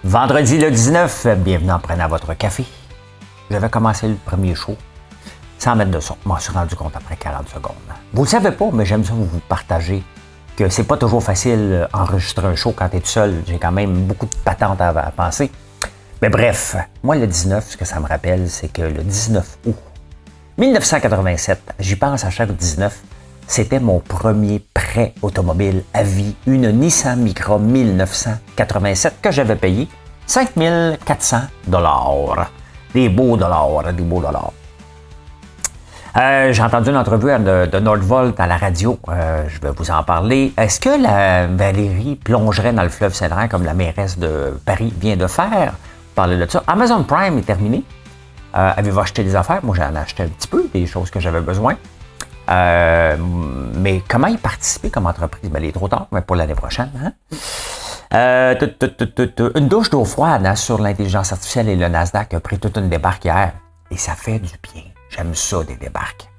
Vendredi le 19, bienvenue en prenant votre café. J'avais commencé le premier show sans mettre de son. Je m'en suis rendu compte après 40 secondes. Vous ne le savez pas, mais j'aime ça vous partager que c'est pas toujours facile enregistrer un show quand tu es tout seul. J'ai quand même beaucoup de patentes à penser. Mais bref, moi le 19, ce que ça me rappelle, c'est que le 19 août 1987, j'y pense à chaque 19, c'était mon premier prêt automobile à vie, une Nissan Micra 1987 que j'avais payé 5 400 $. Des beaux dollars, des beaux dollars. J'ai entendu une entrevue de Nordvolt à la radio, je vais vous en parler. Est-ce que la Valérie plongerait dans le fleuve Saint-Laurent comme la mairesse de Paris vient de faire? Parler de ça. Amazon Prime est terminé. Avez-vous acheté des affaires? Moi, j'en ai acheté un petit peu, des choses que j'avais besoin. Mais comment y participer comme entreprise? Ben, il est trop tard, mais pour l'année prochaine. Hein? Une douche d'eau froide hein, sur l'intelligence artificielle et le Nasdaq a pris toute une débarque hier. Et ça fait du bien. J'aime ça, des débarques.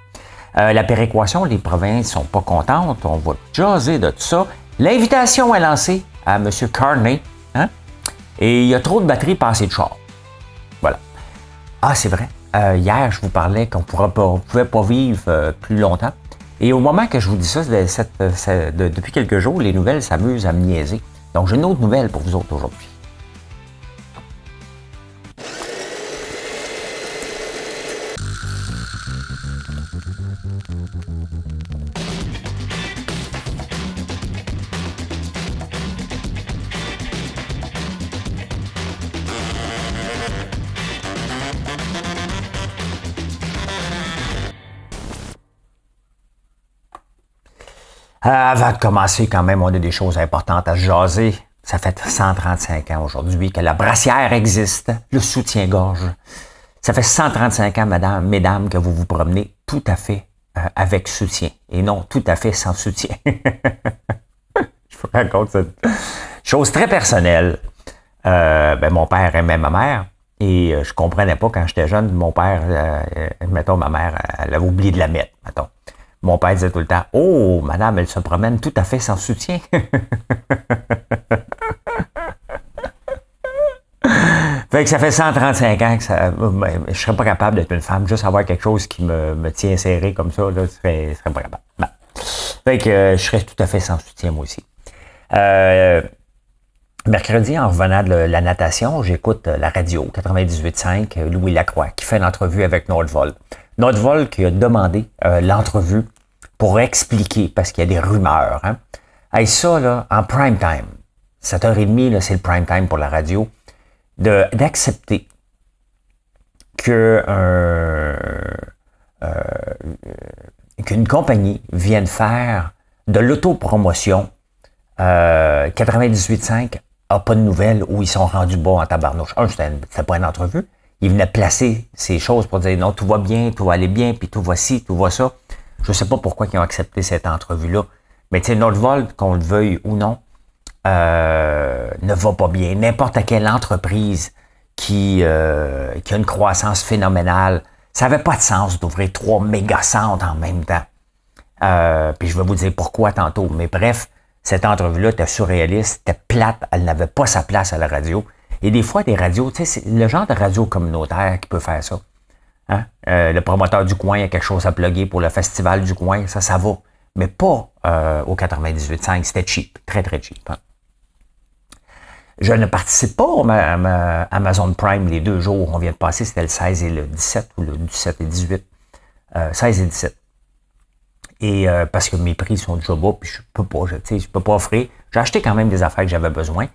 La péréquation, les provinces sont pas contentes. On va jaser de tout ça. L'invitation est lancée à M. Carney. Hein? Et il y a trop de batteries passées de char. Voilà. Ah, c'est vrai. Hier, je vous parlais qu'on ne pouvait pas vivre plus longtemps. Et au moment que je vous dis ça, depuis quelques jours, les nouvelles s'amusent à me niaiser. Donc, j'ai une autre nouvelle pour vous autres aujourd'hui. Avant de commencer, quand même, on a des choses importantes à jaser. Ça fait 135 ans aujourd'hui que la brassière existe, le soutien-gorge. Ça fait 135 ans, mesdames, que vous vous promenez tout à fait avec soutien et non tout à fait sans soutien. Je vous raconte cette chose très personnelle. Mon père aimait ma mère et je comprenais pas quand j'étais jeune, mon père, mettons, ma mère, elle avait oublié de la mettre, mettons. Mon père disait tout le temps, « Oh, madame, elle se promène tout à fait sans soutien. » Fait que ça fait 135 ans que je serais pas capable d'être une femme. Juste avoir quelque chose qui me tient serré comme ça, là, je serais pas capable. Non. Fait que je serais tout à fait sans soutien, moi aussi. Mercredi, en revenant de la natation, j'écoute la radio 98.5, Louis Lacroix, qui fait une entrevue avec Nordvolt. Nordvolt qui a demandé l'entrevue pour expliquer, parce qu'il y a des rumeurs. Hein. Hey, ça, là, en prime time, 7h30, là, c'est le prime time pour la radio, d'accepter qu'une compagnie vienne faire de l'autopromotion 98.5 n'a pas de nouvelles où ils sont rendus bas en tabarnouche. C'était pas une entrevue. Ils venaient placer ces choses pour dire non, tout va bien, tout va aller bien, puis tout va ci, tout va ça. Je ne sais pas pourquoi ils ont accepté cette entrevue-là. Mais tu sais, Nordvolt, qu'on le veuille ou non, ne va pas bien. N'importe quelle entreprise qui a une croissance phénoménale, ça n'avait pas de sens d'ouvrir 3 méga-centres en même temps. Puis je vais vous dire pourquoi tantôt. Mais bref, cette entrevue-là était surréaliste, était plate, elle n'avait pas sa place à la radio. Et des fois, des radios, tu sais, c'est le genre de radio communautaire qui peut faire ça. Hein? Le promoteur du coin a quelque chose à plugger pour le festival du coin, ça va. Mais pas au 98.5, c'était cheap, très, très cheap. Hein? Je ne participe pas à Amazon Prime les 2 jours. On vient de passer, c'était le 16 et le 17, ou le 17 et 18. 16 et 17. Et parce que mes prix sont déjà bas, puis je peux pas offrir. J'ai acheté quand même des affaires que j'avais besoin.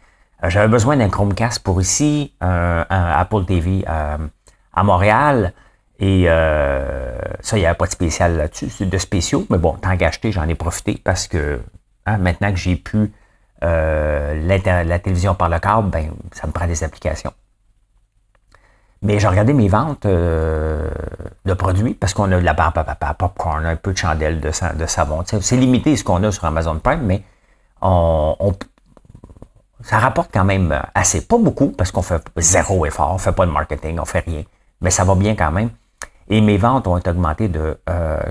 J'avais besoin d'un Chromecast pour ici, un Apple TV à Montréal. Et ça, il n'y avait pas de spécial là-dessus, de spéciaux. Mais bon, tant qu'acheter, j'en ai profité parce que maintenant que j'ai pu la télévision par le câble, ben ça me prend des applications. Mais j'ai regardé mes ventes de produits parce qu'on a de la barbe à papa, popcorn, un peu de chandelle, de savon. C'est limité ce qu'on a sur Amazon Prime, mais ça rapporte quand même assez. Pas beaucoup parce qu'on fait zéro effort, on fait pas de marketing, on fait rien. Mais ça va bien quand même. Et mes ventes ont augmenté je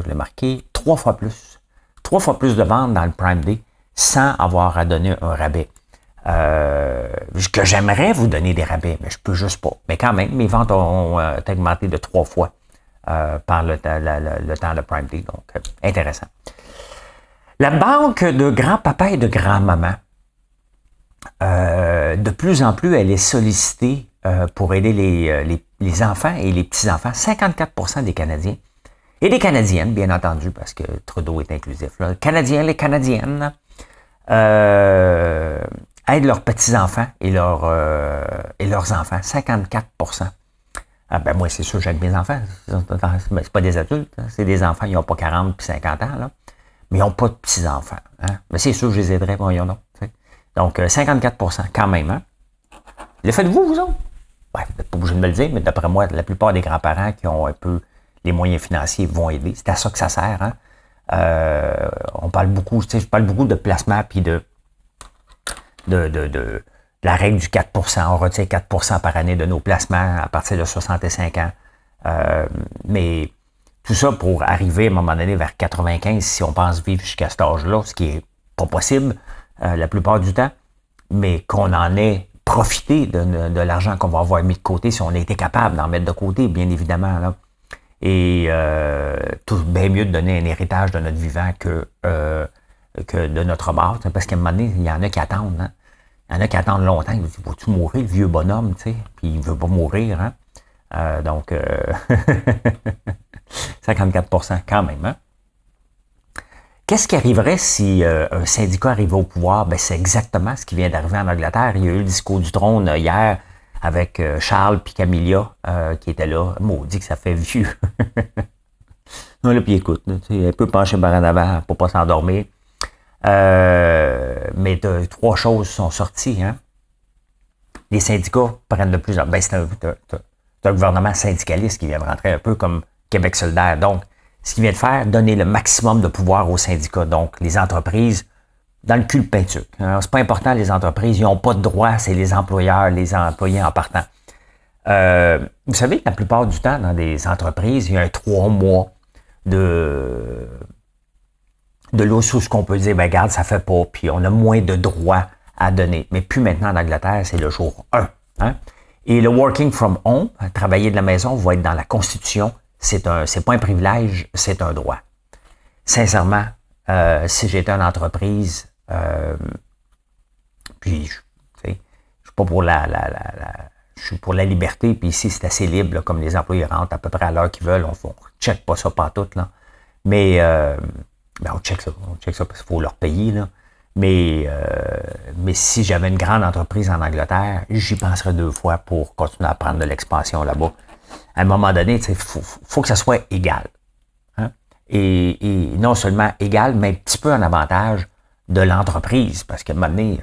l'ai marqué, 3 fois plus. 3 fois plus de ventes dans le Prime Day sans avoir à donner un rabais. que j'aimerais vous donner des rabais, mais je peux juste pas. Mais quand même, mes ventes ont augmenté de 3 fois par le temps de Prime Day. Donc, intéressant. La banque de grand-papa et de grand-maman, de plus en plus, elle est sollicitée pour aider les enfants et les petits-enfants. 54% des Canadiens et des Canadiennes, bien entendu, parce que Trudeau est inclusif. Là. Canadiens, les Canadiennes aident leurs petits-enfants et leurs enfants. 54%. Ah ben moi, c'est sûr, j'aide mes enfants. C'est pas des adultes, hein. C'est des enfants, ils n'ont pas 40 puis 50 ans, là. Mais ils n'ont pas de petits-enfants. Hein. Mais c'est sûr, je les aiderais, voyons donc. T'sais. Donc, 54%, quand même. Hein. Le faites-vous, vous autres? Ouais, vous n'êtes pas obligé de me le dire, mais d'après moi, la plupart des grands-parents qui ont un peu les moyens financiers vont aider. C'est à ça que ça sert. Hein. On parle beaucoup, je parle beaucoup de placement puis de la règle du 4%. On retient 4% par année de nos placements à partir de 65 ans. Mais tout ça pour arriver à un moment donné vers 95, si on pense vivre jusqu'à cet âge-là, ce qui est pas possible la plupart du temps, mais qu'on en ait profité de l'argent qu'on va avoir mis de côté si on a été capable d'en mettre de côté, bien évidemment. Là. Et tout bien mieux de donner un héritage de notre vivant que de notre mort. Parce qu'à un moment donné, il y en a qui attendent. Hein? Il y en a qui attendent longtemps. Ils disent, vas-tu mourir, le vieux bonhomme, tu sais? Puis il veut pas mourir. Hein? Donc, 54% quand même. Hein? Qu'est-ce qui arriverait si un syndicat arrivait au pouvoir? Ben, c'est exactement ce qui vient d'arriver en Angleterre. Il y a eu le discours du trône hier avec Charles puis Camilla qui étaient là. Maudit que ça fait vieux. Non, là, puis écoute, un peu penché par en avant pour pas s'endormir. Mais trois choses sont sorties. Hein? Les syndicats prennent de plus en plus. Ben, c'est un gouvernement syndicaliste qui vient de rentrer un peu comme Québec solidaire. Donc, ce qu'il vient de faire, donner le maximum de pouvoir aux syndicats. Donc, les entreprises, dans le cul de peinture. C'est pas important, les entreprises, ils n'ont pas de droit, c'est les employeurs, les employés en partant. Vous savez que la plupart du temps, dans des entreprises, il y a un 3 mois de l'eau sous ce qu'on peut dire, ben regarde, ça fait pas, puis on a moins de droits à donner. Mais plus maintenant en Angleterre, c'est le jour 1. Hein? Et le working from home, travailler de la maison, va être dans la Constitution. C'est pas un privilège, c'est un droit. Sincèrement, si j'étais une entreprise, puis je suis pas pour je suis pour la liberté, puis ici c'est assez libre, là, comme les employés rentrent à peu près à l'heure qu'ils veulent, on check pas ça partout, là. Mais on check ça parce qu'il faut leur payer, là. Mais si j'avais une grande entreprise en Angleterre, j'y penserais 2 fois pour continuer à prendre de l'expansion là-bas. À un moment donné, il faut que ça soit égal. Hein? Et non seulement égal, mais un petit peu en avantage de l'entreprise. Parce qu'à un moment donné,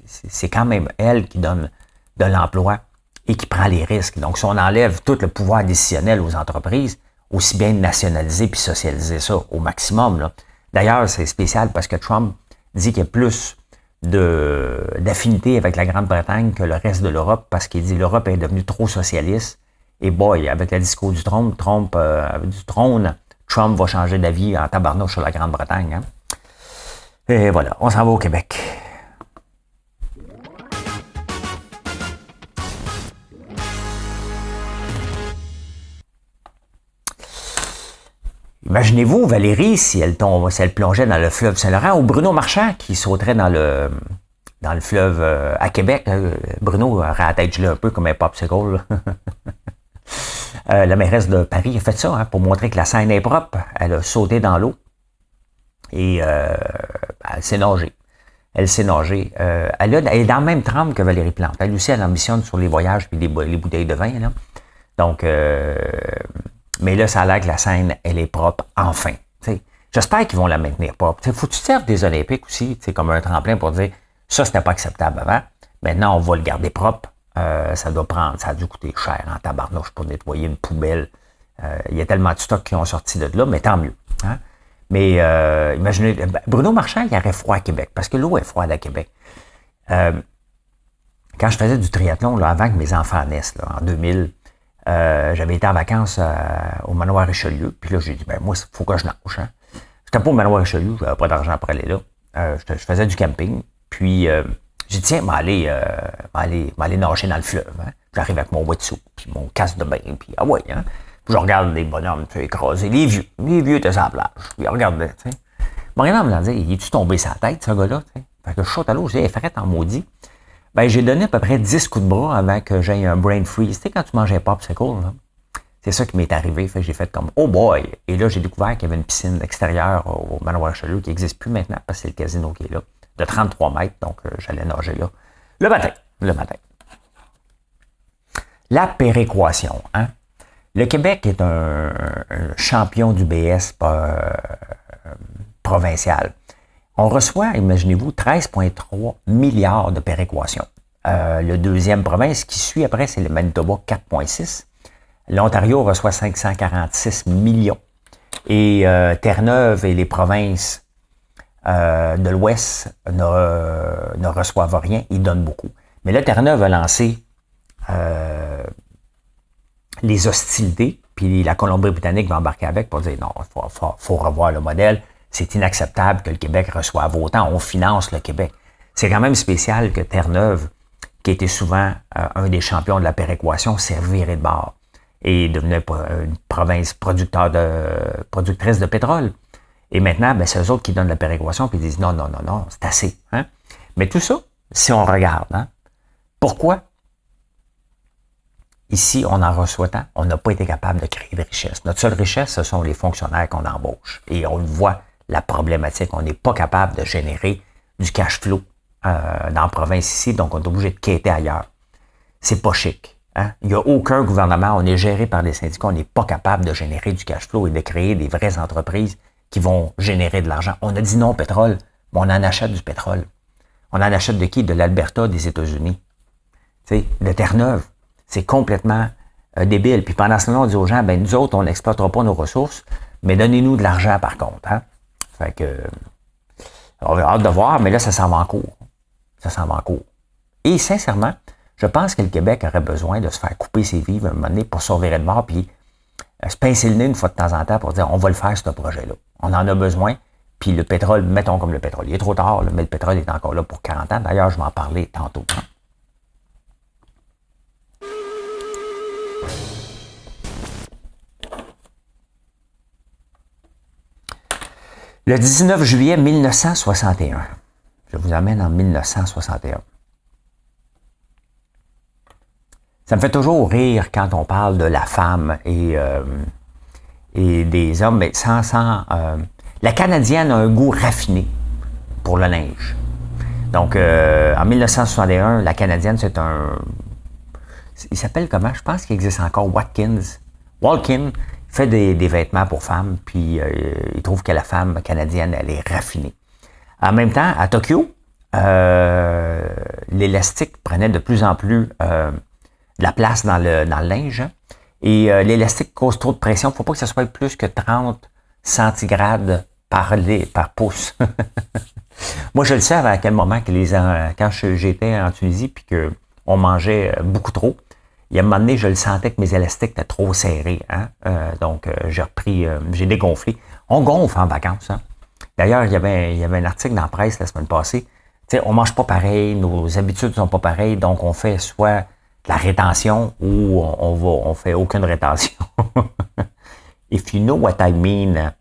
c'est quand même elle qui donne de l'emploi et qui prend les risques. Donc, si on enlève tout le pouvoir décisionnel aux entreprises, aussi bien nationaliser puis socialiser ça au maximum. Là. D'ailleurs, c'est spécial parce que Trump dit qu'il y a plus d'affinité avec la Grande-Bretagne que le reste de l'Europe parce qu'il dit que l'Europe est devenue trop socialiste. Et boy, avec le discours du trône, Trump va changer d'avis en tabarnouche sur la Grande-Bretagne. Hein? Et voilà, on s'en va au Québec. Imaginez-vous Valérie si elle plongeait dans le fleuve Saint-Laurent ou Bruno Marchand qui sauterait dans le fleuve à Québec. Bruno aurait la tête gelée un peu comme un popsicle. La mairesse de Paris a fait ça hein, pour montrer que la Seine est propre. Elle a sauté dans l'eau et elle s'est nagée. Elle est dans le même trempe que Valérie Plante. Elle aussi, elle ambitionne sur les voyages et les bouteilles de vin. Là. Donc, mais là, ça a l'air que la Seine, elle est propre, enfin. T'sais, j'espère qu'ils vont la maintenir propre. Il faut que tu serves des Olympiques aussi, comme un tremplin pour dire ça, c'était pas acceptable avant. Maintenant, on va le garder propre. Ça a dû coûter cher en tabarnouche pour nettoyer une poubelle. Il y a tellement de stocks qui ont sorti de là, mais tant mieux. Hein? Mais imaginez, Bruno Marchand, il aurait froid à Québec, parce que l'eau est froide à Québec. Quand je faisais du triathlon, là, avant que mes enfants naissent, là, en 2000, j'avais été en vacances au Manoir Richelieu. Puis là, j'ai dit, moi, il faut que je nage. Hein. J'étais pas au Manoir Richelieu, j'avais pas d'argent pour aller là. Je faisais du camping. Puis, J'ai dit, tiens, m'aller nager dans le fleuve. Hein. J'arrive avec mon wetsuit, puis mon casque de bain, puis ah ouais, hein. Puis je regarde les bonhommes, tu sais, écrasés, les vieux étaient sur la plage. Puis ils regardaient, tu sais. Mon regardant me dit, il est-tu tombé sa tête, ce gars-là, tu sais? Fait que je saute à l'eau, je dis, frette en maudit. Ben, j'ai donné à peu près 10 coups de bras avant que j'aie un brain freeze. Tu sais, quand tu manges un popsicle, là. C'est ça qui m'est arrivé. Fait que j'ai fait comme, oh boy! Et là, j'ai découvert qu'il y avait une piscine extérieure au Manoir Richelieu qui n'existe plus maintenant parce que c'est le casino qui est là, de 33 mètres. Donc, j'allais nager là. Le matin. La péréquation, hein? Le Québec est un champion du BS provincial. On reçoit, imaginez-vous, 13,3 milliards de péréquations. Le deuxième province qui suit après, c'est le Manitoba, 4,6. L'Ontario reçoit 546 millions. Et Terre-Neuve et les provinces de l'Ouest ne reçoivent rien, ils donnent beaucoup. Mais là, Terre-Neuve a lancé les hostilités, puis la Colombie-Britannique va embarquer avec pour dire non, il faut revoir le modèle. C'est inacceptable que le Québec reçoive autant. On finance le Québec. C'est quand même spécial que Terre-Neuve, qui était souvent un des champions de la péréquation, s'est viré de bord et devenait une province productrice de pétrole. Et maintenant, ben, c'est eux autres qui donnent la péréquation puis ils disent non, c'est assez. Hein? Mais tout ça, si on regarde, hein, pourquoi ici, on en reçoit tant, on n'a pas été capable de créer de richesse. Notre seule richesse, ce sont les fonctionnaires qu'on embauche. Et on le voit, la problématique, on n'est pas capable de générer du cash flow dans la province ici, donc on est obligé de quêter ailleurs. C'est pas chic. Hein? Il n'y a aucun gouvernement, on est géré par des syndicats, on n'est pas capable de générer du cash flow et de créer des vraies entreprises qui vont générer de l'argent. On a dit non au pétrole, mais on en achète du pétrole. On en achète de qui? De l'Alberta, des États-Unis. Tu sais, de Terre-Neuve. C'est complètement débile. Puis pendant ce temps-là, on dit aux gens, ben nous autres, on n'exploitera pas nos ressources, mais donnez-nous de l'argent par contre. Hein? Fait que, on a hâte de voir, mais là, ça s'en va en cours. Ça s'en va en cours. Et sincèrement, je pense que le Québec aurait besoin de se faire couper ses vivres à un moment donné pour se revirer de bord, puis se pincer le nez une fois de temps en temps pour dire, on va le faire, ce projet-là. On en a besoin. Puis le pétrole, mettons comme le pétrole. Il est trop tard, là, mais le pétrole est encore là pour 40 ans. D'ailleurs, je vais en parler tantôt. Hein? Le 19 juillet 1961. Je vous amène en 1961. Ça me fait toujours rire quand on parle de la femme et des hommes, mais la Canadienne a un goût raffiné pour le linge. Donc, en 1961, la Canadienne, c'est il s'appelle comment? Je pense qu'il existe encore Walkin fait des vêtements pour femmes, puis il trouve que la femme canadienne, elle est raffinée. En même temps, à Tokyo, l'élastique prenait de plus en plus de la place dans le linge. Hein? Et l'élastique cause trop de pression. Il ne faut pas que ça soit plus que 30 centigrades par pouce. Moi, je le sais à quel moment que quand j'étais en Tunisie puis qu'on mangeait beaucoup trop. Il y a un moment donné, je le sentais que mes élastiques étaient trop serrés. Hein? Donc, j'ai dégonflé. On gonfle en vacances. Hein? D'ailleurs, il y avait un article dans la presse la semaine passée. Tu sais, on mange pas pareil, nos habitudes sont pas pareilles, donc on fait soit de la rétention ou on fait aucune rétention. If you know what I mean.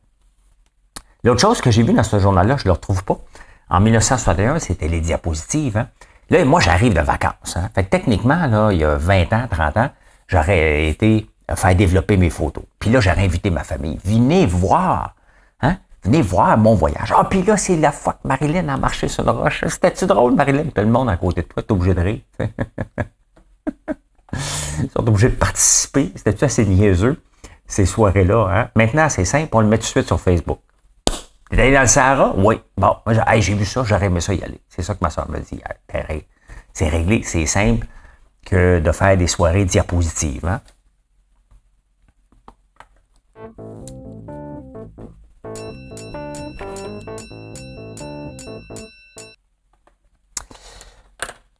L'autre chose que j'ai vu dans ce journal-là, je ne le retrouve pas. En 1961, c'était les diapositives. Hein? Là, moi, j'arrive de vacances. Hein? Fait que techniquement, là, il y a 20 ans, 30 ans, j'aurais été faire développer mes photos. Puis là, j'aurais invité ma famille. Venez voir. Hein? Venez voir mon voyage. Ah, puis là, c'est la fois que Marilyn a marché sur une roche. C'était-tu drôle, Marilyn? Tout le monde à côté de toi, t'es obligé de rire. Ils sont obligés de participer. C'était-tu assez niaiseux, ces soirées-là? Hein? Maintenant, c'est simple, on le met tout de suite sur Facebook. T'es allé dans le Sahara? Oui. Bon, moi, j'ai vu ça, j'aurais aimé ça y aller. C'est ça que ma soeur me dit. C'est réglé, c'est simple que de faire des soirées diapositives. Hein?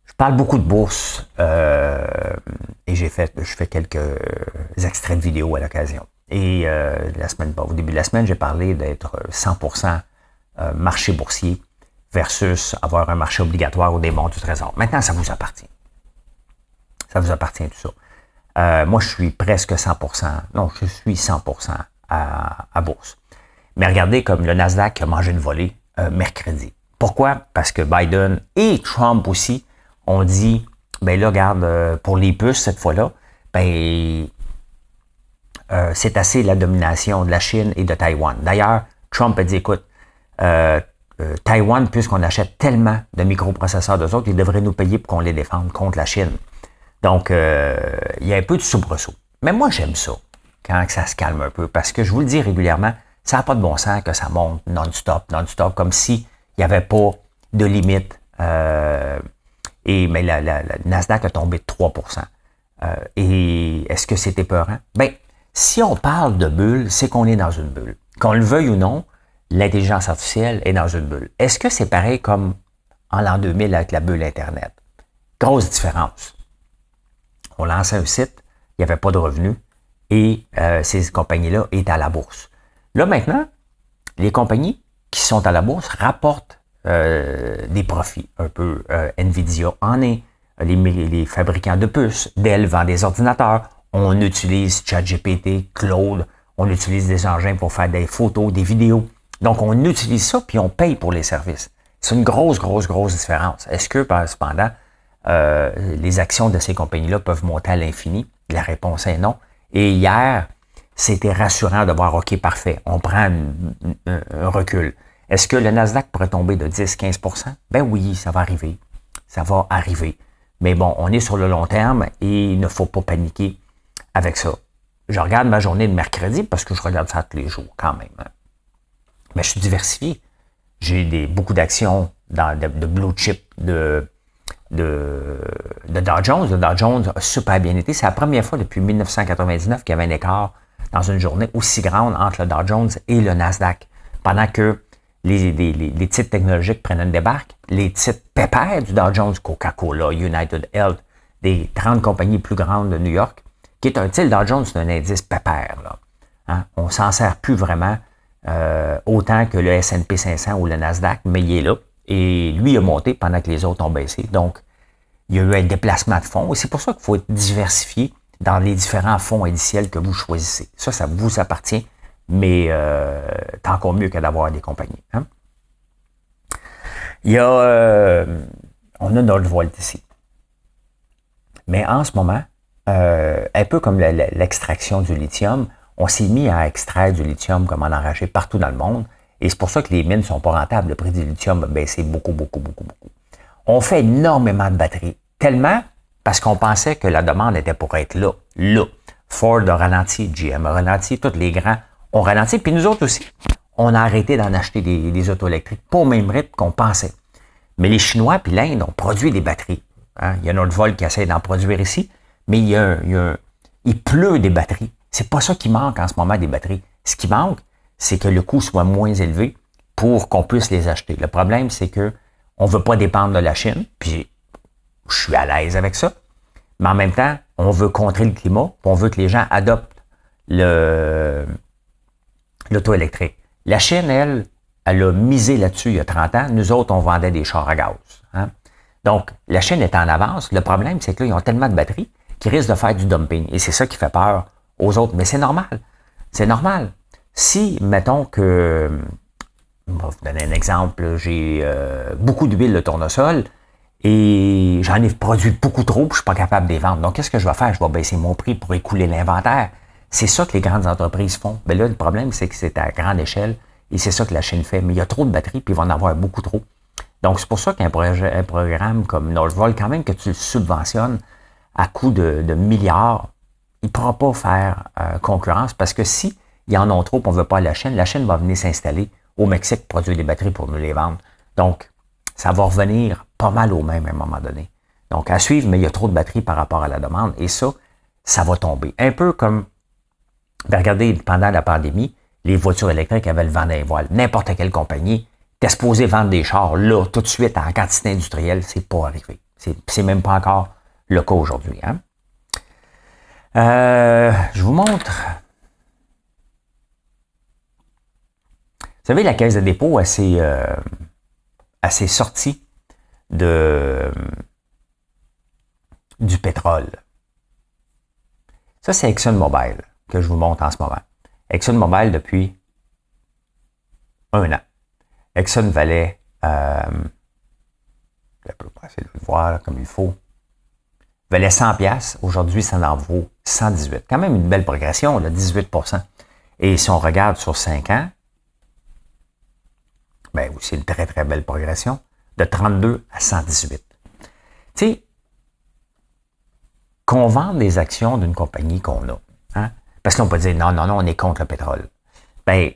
Je parle beaucoup de bourse et je fais quelques extraits de vidéos à l'occasion. Et au début de la semaine, j'ai parlé d'être 100% marché boursier versus avoir un marché obligatoire ou des bons du trésor. Maintenant, ça vous appartient. Ça vous appartient tout ça. Moi, je suis presque 100%, non, je suis 100% à bourse. Mais regardez comme le Nasdaq a mangé une volée mercredi. Pourquoi? Parce que Biden et Trump aussi ont dit, ben là, regarde, pour les puces cette fois-là, ben c'est assez la domination de la Chine et de Taïwan. D'ailleurs, Trump a dit, écoute, Taïwan, puisqu'on achète tellement de microprocesseurs d'eux autres, ils devraient nous payer pour qu'on les défende contre la Chine. Donc, il y a un peu de soubresaut. Mais moi, j'aime ça, quand ça se calme un peu, parce que je vous le dis régulièrement, ça n'a pas de bon sens que ça monte non-stop, comme s'il n'y avait pas de limite. Mais la Nasdaq a tombé de 3%. Et est-ce que c'est épeurant? Ben, si on parle de bulle, c'est qu'on est dans une bulle. Qu'on le veuille ou non, l'intelligence artificielle est dans une bulle. Est-ce que c'est pareil comme en l'an 2000 avec la bulle Internet? Grosse différence. On lançait un site, il n'y avait pas de revenus et ces compagnies-là étaient à la bourse. Là, maintenant, les compagnies qui sont à la bourse rapportent des profits un peu. Nvidia en est, les fabricants de puces, Dell vend des ordinateurs, on utilise ChatGPT, Claude, on utilise des engins pour faire des photos, des vidéos. Donc, on utilise ça puis on paye pour les services. C'est une grosse différence. Est-ce que, cependant, les actions de ces compagnies-là peuvent monter à l'infini? La réponse est non. Et hier, c'était rassurant de voir, OK, parfait, on prend un recul. Est-ce que le Nasdaq pourrait tomber de 10-15%? Ben oui, ça va arriver. Ça va arriver. Mais bon, on est sur le long terme et il ne faut pas paniquer avec ça. Je regarde ma journée de mercredi parce que je regarde ça tous les jours quand même. Mais je suis diversifié. J'ai beaucoup d'actions de blue chip de Dow Jones. Le Dow Jones a super bien été. C'est la première fois depuis 1999 qu'il y avait un écart dans une journée aussi grande entre le Dow Jones et le Nasdaq. Pendant que les titres technologiques prennent une débarque, les titres pépères du Dow Jones, Coca-Cola, United Health, des 30 compagnies plus grandes de New York, qui est un titre Dow Jones, c'est un indice pépère. Là. Hein? On ne s'en sert plus vraiment autant que le S&P 500 ou le Nasdaq, mais il est là. Et lui a monté pendant que les autres ont baissé. Donc, il y a eu un déplacement de fonds. Et c'est pour ça qu'il faut être diversifié dans les différents fonds indiciels que vous choisissez. Ça vous appartient, mais c'est encore mieux que d'avoir des compagnies. Hein? Il y a... on a Nordvolt ici. Mais en ce moment, un peu comme l'extraction du lithium, on s'est mis à extraire du lithium comme en enrager partout dans le monde. Et c'est pour ça que les mines ne sont pas rentables. Le prix du lithium a baissé beaucoup. On fait énormément de batteries. Tellement parce qu'on pensait que la demande était pour être là. Ford a ralenti, GM a ralenti, tous les grands ont ralenti. Puis nous autres aussi, on a arrêté d'en acheter des autos électriques, pas au même rythme qu'on pensait. Mais les Chinois puis l'Inde ont produit des batteries. Hein? Il y a Nordvolt qui essaie d'en produire ici, mais il pleut des batteries. C'est pas ça qui manque en ce moment, des batteries. Ce qui manque, c'est que le coût soit moins élevé pour qu'on puisse les acheter. Le problème, c'est que on veut pas dépendre de la Chine, puis je suis à l'aise avec ça, mais en même temps, on veut contrer le climat, puis on veut que les gens adoptent l'auto électrique. La Chine, elle a misé là-dessus il y a 30 ans. Nous autres, on vendait des chars à gaz. Hein? Donc, la Chine est en avance. Le problème, c'est que là, ils ont tellement de batteries qu'ils risquent de faire du dumping. Et c'est ça qui fait peur aux autres. Mais c'est normal. C'est normal. Si, mettons que, je vais vous donner un exemple, j'ai beaucoup d'huile de tournesol et j'en ai produit beaucoup trop, puis je suis pas capable de les vendre. Donc, qu'est-ce que je vais faire? Je vais baisser mon prix pour écouler l'inventaire. C'est ça que les grandes entreprises font. Mais là, le problème, c'est que c'est à grande échelle et c'est ça que la Chine fait. Mais il y a trop de batteries, puis il va en avoir beaucoup trop. Donc, c'est pour ça qu'un programme comme Nordvolt, quand même que tu le subventionnes à coût de milliards, il ne pourra pas faire concurrence parce que si ils en ont trop, on ne veut pas la Chine va venir s'installer au Mexique, produire des batteries pour nous les vendre. Donc, ça va revenir pas mal au même à un moment donné. Donc, à suivre, mais il y a trop de batteries par rapport à la demande et ça va tomber. Un peu comme, regardez, pendant la pandémie, les voitures électriques avaient le vent dans les voiles. N'importe quelle compagnie était supposée vendre des chars là, tout de suite, en quantité industrielle. C'est pas arrivé. C'est même pas encore le cas aujourd'hui. Hein? Je vous montre. Vous savez, la caisse de dépôt, elle s'est à ses sorties du pétrole. Ça, c'est ExxonMobil que je vous montre en ce moment. ExxonMobil depuis 1 an. Exxon valait, je peux essayer de le voir là, comme il faut, valait 100$. Aujourd'hui, ça en vaut 118. Quand même une belle progression, là, 18%. Et si on regarde sur 5 ans, ben c'est une très, très belle progression, de 32 à 118. Tu sais, qu'on vende des actions d'une compagnie qu'on a, hein? Parce qu'on peut dire, non, on est contre le pétrole. Ben,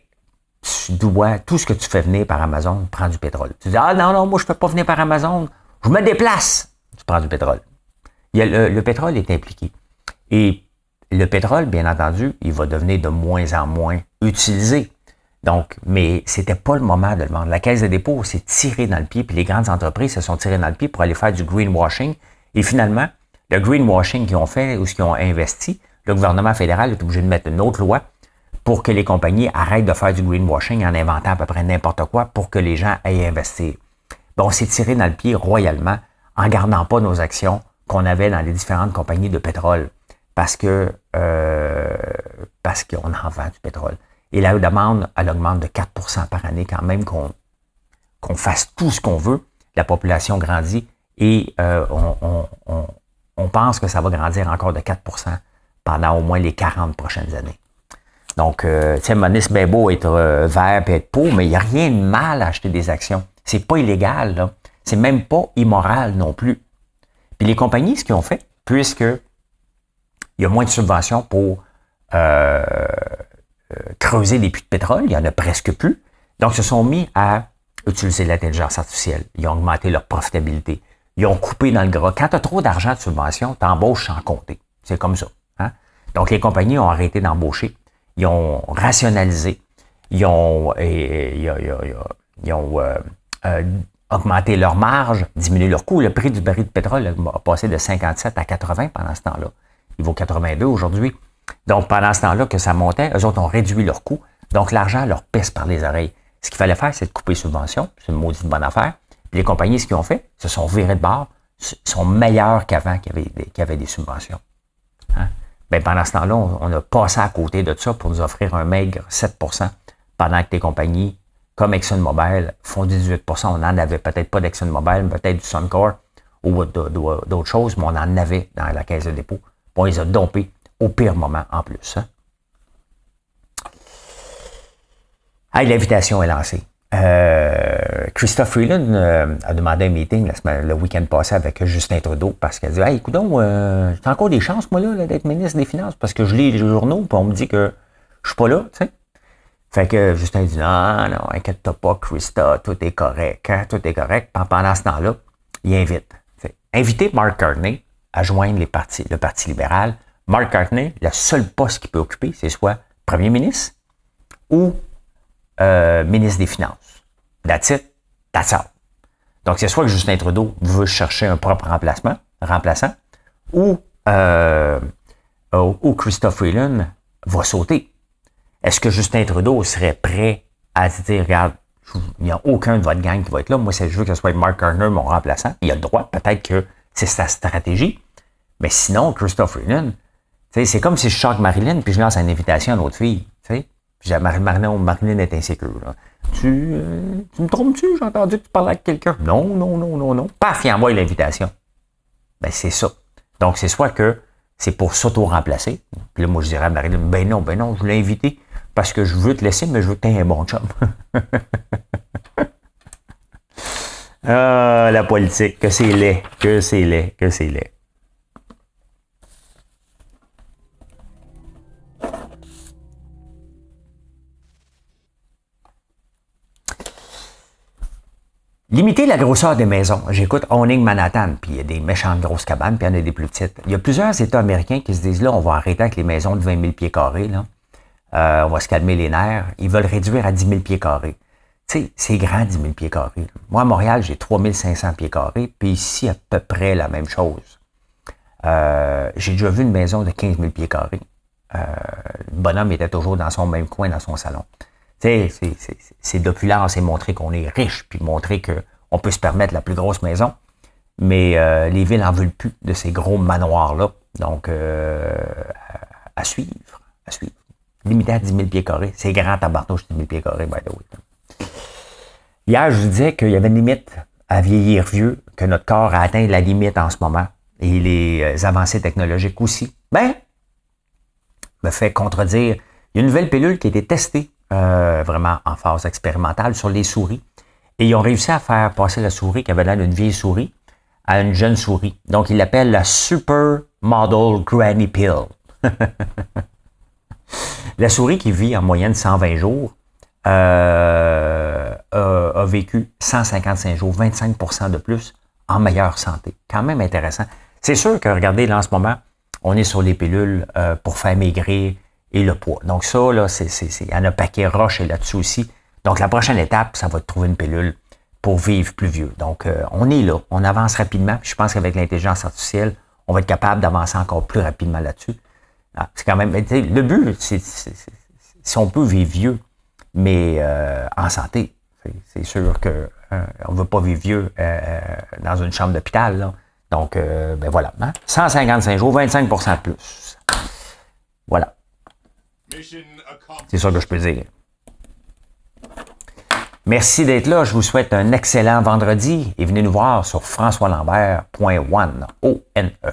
tu dois, tout ce que tu fais venir par Amazon prend du pétrole. Tu dis, non, moi, je ne peux pas venir par Amazon. Je me déplace. Tu prends du pétrole. Le pétrole est impliqué. Et le pétrole, bien entendu, il va devenir de moins en moins utilisé. Donc, mais c'était pas le moment de le vendre. La Caisse de dépôt s'est tirée dans le pied, puis les grandes entreprises se sont tirées dans le pied pour aller faire du greenwashing. Et finalement, le greenwashing qu'ils ont fait ou ce qu'ils ont investi, le gouvernement fédéral est obligé de mettre une autre loi pour que les compagnies arrêtent de faire du greenwashing en inventant à peu près n'importe quoi pour que les gens aillent investir. Ben, on s'est tiré dans le pied royalement en gardant pas nos actions qu'on avait dans les différentes compagnies de pétrole parce qu'on en vend du pétrole. Et la demande, elle augmente de 4% par année quand même qu'on fasse tout ce qu'on veut. La population grandit et on pense que ça va grandir encore de 4% pendant au moins les 40 prochaines années. Donc, tu sais, c'est bien beau être vert et être pauvre, mais il n'y a rien de mal à acheter des actions. C'est pas illégal, là. C'est même pas immoral non plus. Puis les compagnies, ce qu'ils ont fait, puisque il y a moins de subventions pour creuser des puits de pétrole, il n'y en a presque plus. Donc, ils se sont mis à utiliser l'intelligence artificielle. Ils ont augmenté leur profitabilité. Ils ont coupé dans le gras. Quand tu as trop d'argent de subvention, tu embauches sans compter. C'est comme ça. Hein? Donc, les compagnies ont arrêté d'embaucher. Ils ont rationalisé. Ils ont augmenté leur marge, diminué leur coût. Le prix du baril de pétrole a passé de 57 à 80 pendant ce temps-là. Il vaut 82 aujourd'hui. Donc, pendant ce temps-là que ça montait, eux autres ont réduit leur coût. Donc, l'argent leur pèse par les oreilles. Ce qu'il fallait faire, c'est de couper les subventions. C'est une maudite bonne affaire. Puis les compagnies, ce qu'ils ont fait, se sont virées de bord, sont meilleures qu'avant qu'il y avait des subventions. Hein? Bien, pendant ce temps-là, on a passé à côté de ça pour nous offrir un maigre 7%, pendant que des compagnies comme ExxonMobil font 18%. On n'en avait peut-être pas d'ExxonMobil, peut-être du Suncor ou d'autres choses, mais on en avait dans la caisse de dépôt. Puis on les a dompés au pire moment en plus. Hein? Hey, l'invitation est lancée. Christophe Freeland a demandé un meeting le week-end passé avec Justin Trudeau parce qu'elle dit « Hey, écoudonc, j'ai encore des chances, moi, là, d'être ministre des Finances parce que je lis les journaux et on me dit que je suis pas là, tu sais. » Fait que Justin dit « Non, inquiète-toi pas, Christa, tout est correct, hein, tout est correct. » Pendant ce temps-là, il invite. Inviter Mark Carney à joindre le Parti libéral. Mark Carney, le seul poste qu'il peut occuper, c'est soit premier ministre ou ministre des Finances. That's it, that's all. Donc, c'est soit que Justin Trudeau veut chercher un propre remplaçant, ou Christophe Freeland va sauter. Est-ce que Justin Trudeau serait prêt à dire, regarde, il n'y a aucun de votre gang qui va être là, moi, je veux que ce soit Mark Carney, mon remplaçant. Il a le droit, peut-être que c'est sa stratégie. Mais sinon, Christophe Freeland, c'est comme si je choque Marilyn puis je lance une invitation à une autre fille. T'sais? Puis Marilyn est insécure. Là. Tu me trompes-tu? J'ai entendu que tu parlais avec quelqu'un. Non. Paf, il envoie l'invitation. Ben, c'est ça. Donc, c'est soit que c'est pour s'auto-remplacer. Puis là, moi, je dirais à Marilyn, ben non, je l'ai invité parce que je veux te laisser, mais je veux que tu aies un bon chum. Ah, la politique, que c'est laid. Limiter la grosseur des maisons. J'écoute Owning Manhattan, puis il y a des méchantes grosses cabanes, puis il y en a des plus petites. Il y a plusieurs États américains qui se disent, là, on va arrêter avec les maisons de 20 000 pieds carrés, là. On va se calmer les nerfs. Ils veulent réduire à 10 000 pieds carrés. Tu sais, c'est grand, 10 000 pieds carrés. Moi, à Montréal, j'ai 3 500 pieds carrés, puis ici, à peu près la même chose. J'ai déjà vu une maison de 15 000 pieds carrés. Le bonhomme était toujours dans son même coin, dans son salon. Tu sais, c'est d'opulence et montrer qu'on est riche, puis montrer que On peut se permettre la plus grosse maison, mais les villes n'en veulent plus de ces gros manoirs-là. Donc, à suivre, à suivre. Limité à 10 000 pieds carrés. C'est grand tabarnouche, 10 000 pieds carrés, by the way. Hier, je vous disais qu'il y avait une limite à vieillir vieux, que notre corps a atteint la limite en ce moment, et les avancées technologiques aussi. Ben, me fait contredire. Il y a une nouvelle pilule qui a été testée vraiment en phase expérimentale sur les souris. Et ils ont réussi à faire passer la souris qui avait l'air d'une vieille souris à une jeune souris. Donc, ils l'appellent la Super Model Granny Pill. La souris qui vit en moyenne 120 jours a vécu 155 jours, 25% de plus en meilleure santé. Quand même intéressant. C'est sûr que, regardez, là, en ce moment, on est sur les pilules pour faire maigrir et le poids. Donc ça, là, il y en a un paquet roche et là-dessus aussi. Donc la prochaine étape, ça va être de trouver une pilule pour vivre plus vieux. Donc on est là, on avance rapidement. Je pense qu'avec l'intelligence artificielle, on va être capable d'avancer encore plus rapidement là-dessus. C'est quand même, le but, c'est si on peut vivre vieux, mais en santé. C'est sûr que on ne veut pas vivre vieux dans une chambre d'hôpital, là. Donc, ben voilà. Hein? 155 jours, 25% de plus. Voilà. C'est ça que je peux dire. Merci d'être là. Je vous souhaite un excellent vendredi et venez nous voir sur françoislambert.one. O-N-E.